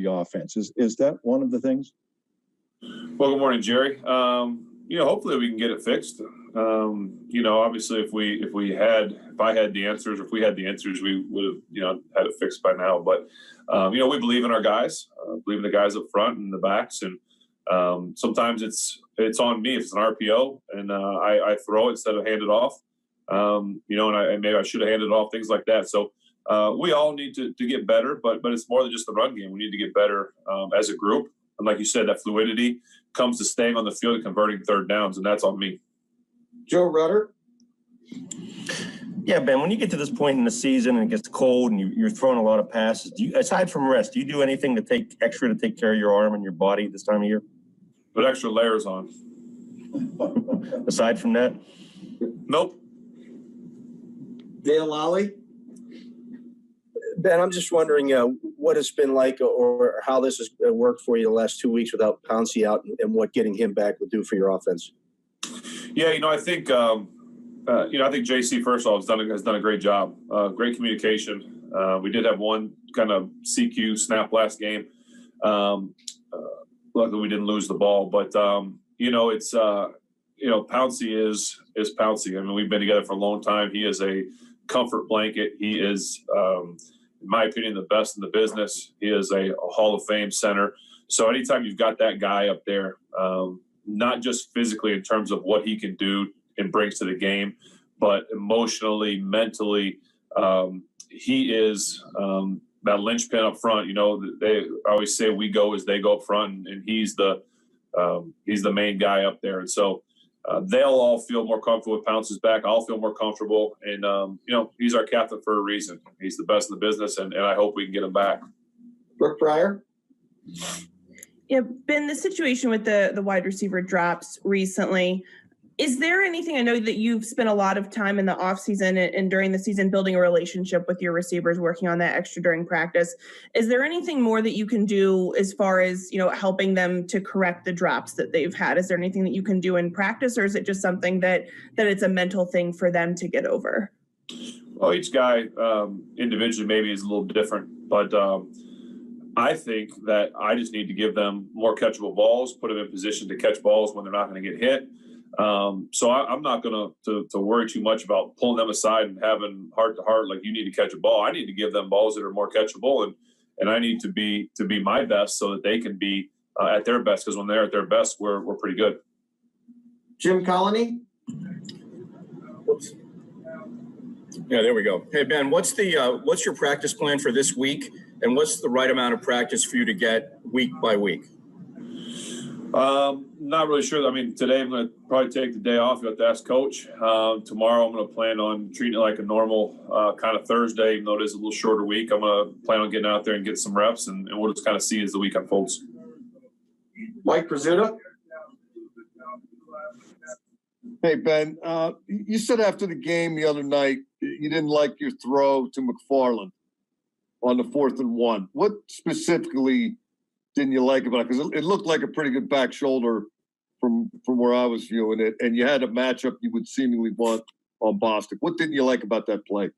the offense. Is that one of the things? Well, good morning, Jerry. Hopefully we can get it fixed. Obviously if I had the answers, or if we had the answers, we would have, had it fixed by now. But, we believe in our guys, believe in the guys up front and the backs. And sometimes it's on me if it's an RPO and I throw it instead of hand it off, and maybe I should have handed it off, things like that. So we all need to get better, but it's more than just the run game. We need to get better as a group. And like you said, that fluidity comes to staying on the field and converting third downs, and that's on me. Joe Rudder. Yeah, Ben, when you get to this point in the season and it gets cold and you're throwing a lot of passes, aside from rest, do you do anything to take care of your arm and your body this time of year? Put extra layers on. Aside from that? Nope. Dale Lally. Ben, I'm just wondering what it's been like or how this has worked for you the last 2 weeks without Pouncey out and what getting him back will do for your offense. Yeah, I think JC, first of all, has done a great job. Great communication. We did have one kind of CQ snap last game. Luckily, we didn't lose the ball. But, it's Pouncey is Pouncey. I mean, we've been together for a long time. He is a comfort blanket. He is, in my opinion, the best in the business. He is a Hall of Fame center. So anytime you've got that guy up there, not just physically in terms of what he can do and brings to the game, but emotionally, mentally, he is that linchpin up front. They always say we go as they go up front, and he's the main guy up there. And so they'll all feel more comfortable with Pounce's back. I'll feel more comfortable. And, he's our captain for a reason. He's the best in the business, and I hope we can get him back. Brooke Pryor. Yeah, Ben, the situation with the wide receiver drops recently, is there anything, I know that you've spent a lot of time in the offseason and during the season building a relationship with your receivers, working on that extra during practice. Is there anything more that you can do as far as, helping them to correct the drops that they've had? Is there anything that you can do in practice, or is it just something that it's a mental thing for them to get over? Well, each guy individually maybe is a little different, but I think that I just need to give them more catchable balls, put them in position to catch balls when they're not going to get hit. So I'm not going to worry too much about pulling them aside and having heart to heart, like you need to catch a ball. I need to give them balls that are more catchable, and I need to be my best so that they can be at their best, because when they're at their best, we're pretty good. Jim Colony. Whoops. Yeah, there we go. Hey, Ben, what's your practice plan for this week, and what's the right amount of practice for you to get week by week? Not really sure. I mean, today I'm going to probably take the day off. You have to ask Coach. Tomorrow I'm going to plan on treating it like a normal kind of Thursday, even though it is a little shorter week. I'm going to plan on getting out there and get some reps, and we'll just kind of see as the week unfolds. Mike Pizzuta. Hey, Ben, you said after the game the other night you didn't like your throw to McFarland on the 4th and 1. What specifically didn't you like about it? Because it looked like a pretty good back shoulder from where I was viewing it, and you had a matchup you would seemingly want on Bostic. What didn't you like about that play?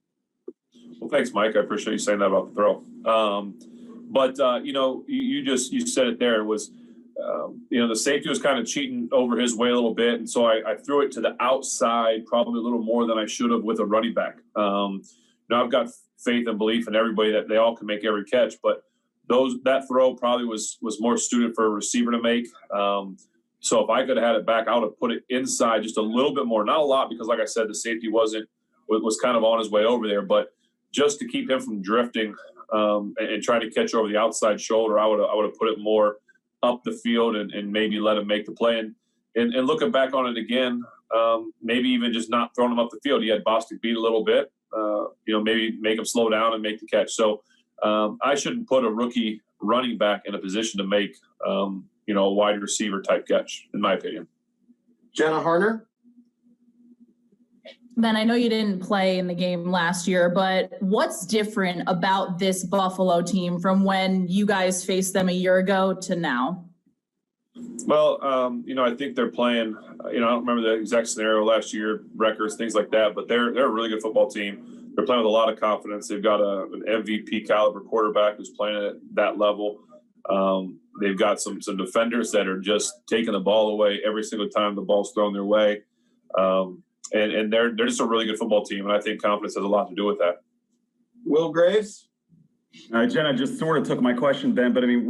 Well, thanks, Mike. I appreciate you saying that about the throw. You said it there. It was, the safety was kind of cheating over his way a little bit, and so I threw it to the outside probably a little more than I should have with a running back. I've got faith and belief in everybody that they all can make every catch, but that throw probably was more suited for a receiver to make. So if I could have had it back, I would have put it inside just a little bit more, not a lot, because like I said, the safety was kind of on his way over there, but just to keep him from drifting and trying to catch over the outside shoulder, I would have put it more up the field and maybe let him make the play. And looking back on it again, maybe even just not throwing him up the field. He had Bostic beat a little bit, maybe make him slow down and make the catch. So I shouldn't put a rookie running back in a position to make, a wide receiver type catch, in my opinion. Jenna Harner. Ben, I know you didn't play in the game last year, but what's different about this Buffalo team from when you guys faced them a year ago to now? Well, I think they're playing, I don't remember the exact scenario last year, records, things like that, but they're a really good football team. They're playing with a lot of confidence. They've got an MVP caliber quarterback who's playing at that level. They've got some defenders that are just taking the ball away every single time the ball's thrown their way. And they're just a really good football team, and I think confidence has a lot to do with that. Will Graves? Jenna just sort of took my question, Ben, but I mean,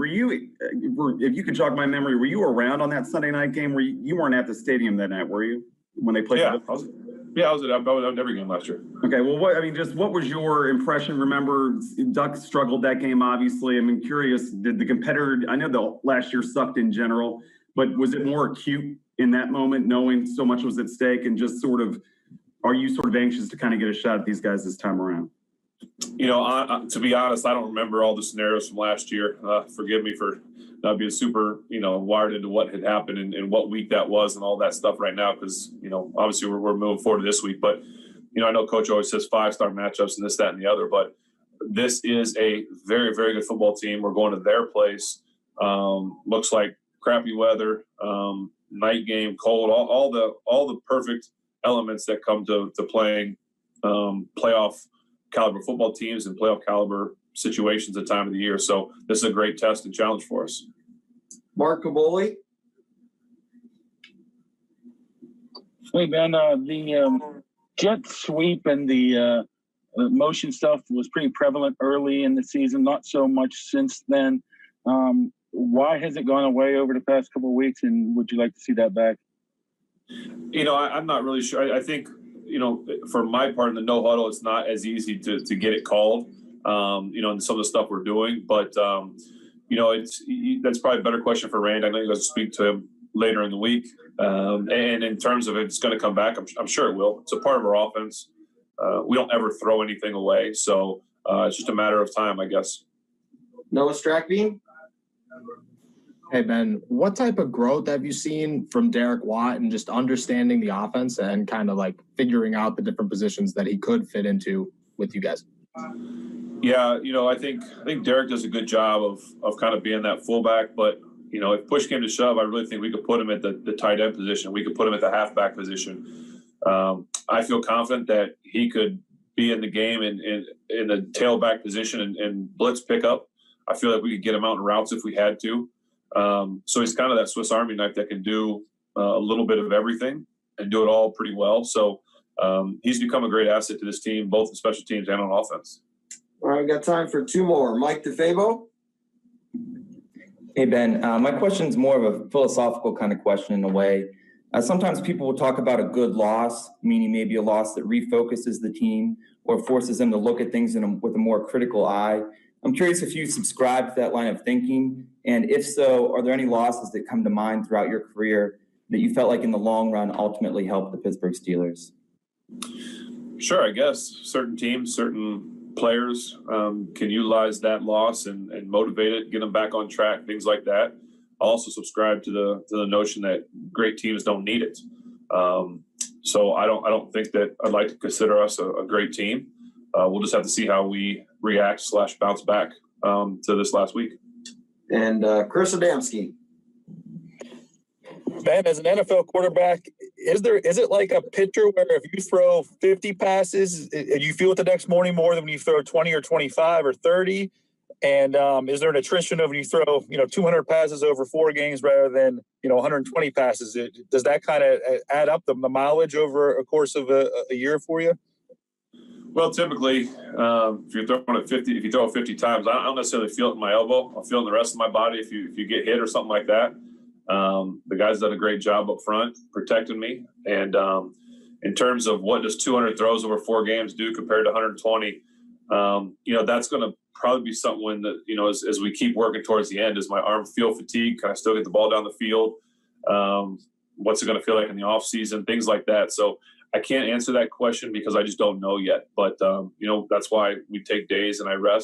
if you could jog my memory, were you around on that Sunday night game? You weren't at the stadium that night, were you, when they played? Yeah, I was at every game last year. Okay, well, what was your impression? Remember, Ducks struggled that game, obviously. I'm curious, did the competitor, I know the last year sucked in general, but was it more acute in that moment, knowing so much was at stake, and just are you sort of anxious to kind of get a shot at these guys this time around? To be honest, I don't remember all the scenarios from last year. Forgive me for not being super, wired into what had happened and what week that was and all that stuff right now, because, obviously we're moving forward to this week. But, I know Coach always says 5-star matchups and this, that, and the other. But this is a very, very good football team. We're going to their place. Looks like crappy weather, night game, cold, all the perfect elements that come to playing playoff caliber football teams and playoff caliber situations at time of the year. So this is a great test and challenge for us. Mark Caboli? Hey, Ben, the jet sweep and the motion stuff was pretty prevalent early in the season, not so much since then. Why has it gone away over the past couple of weeks, and would you like to see that back? I'm not really sure. I think, for my part in the no huddle, it's not as easy to get it called, and some of the stuff we're doing. But, that's probably a better question for Randy. I know you guys will speak to him later in the week. And in terms of if it's going to come back, I'm sure it will. It's a part of our offense. We don't ever throw anything away. So it's just a matter of time, I guess. Noah Strackbean? Hey, Ben, what type of growth have you seen from Derek Watt and just understanding the offense and kind of like figuring out the different positions that he could fit into with you guys? Yeah, I think Derek does a good job of kind of being that fullback. But, if push came to shove, I really think we could put him at the tight end position. We could put him at the halfback position. I feel confident that he could be in the game in the tailback position and blitz pickup. I feel like we could get him out in routes if we had to. So he's kind of that Swiss Army knife that can do a little bit of everything and do it all pretty well. So he's become a great asset to this team, both in special teams and on offense. All right, we've got time for two more. Mike DeFabo? Hey, Ben, my question is more of a philosophical kind of question in a way. Sometimes people will talk about a good loss, meaning maybe a loss that refocuses the team or forces them to look at things with a more critical eye. I'm curious if you subscribe to that line of thinking, and if so, are there any losses that come to mind throughout your career that you felt like in the long run ultimately helped the Pittsburgh Steelers? Sure, I guess certain teams, certain players can utilize that loss and motivate it, get them back on track, things like that. I also subscribe to the notion that great teams don't need it. So I don't think that I'd like to consider us a great team. We'll just have to see how we react / bounce back to this last week. And Chris Adamski. Ben, as an NFL quarterback, is it like a pitcher where if you throw 50 passes, you feel it the next morning more than when you throw 20 or 25 or 30? And is there an attrition of when you throw 200 passes over 4 games rather than 120 passes? Does that kind of add up the mileage over a course of a year for you? Well, typically, if you're throwing it 50, if you throw it 50 times, I don't necessarily feel it in my elbow. I'll feel it in the rest of my body if you get hit or something like that. The guys done a great job up front protecting me. And in terms of what does 200 throws over 4 games do compared to 120, that's going to probably be something that, as we keep working towards the end, does my arm feel fatigued? Can I still get the ball down the field? What's it going to feel like in the off season? Things like that. So I can't answer that question because I just don't know yet. But, that's why we take days and I rest.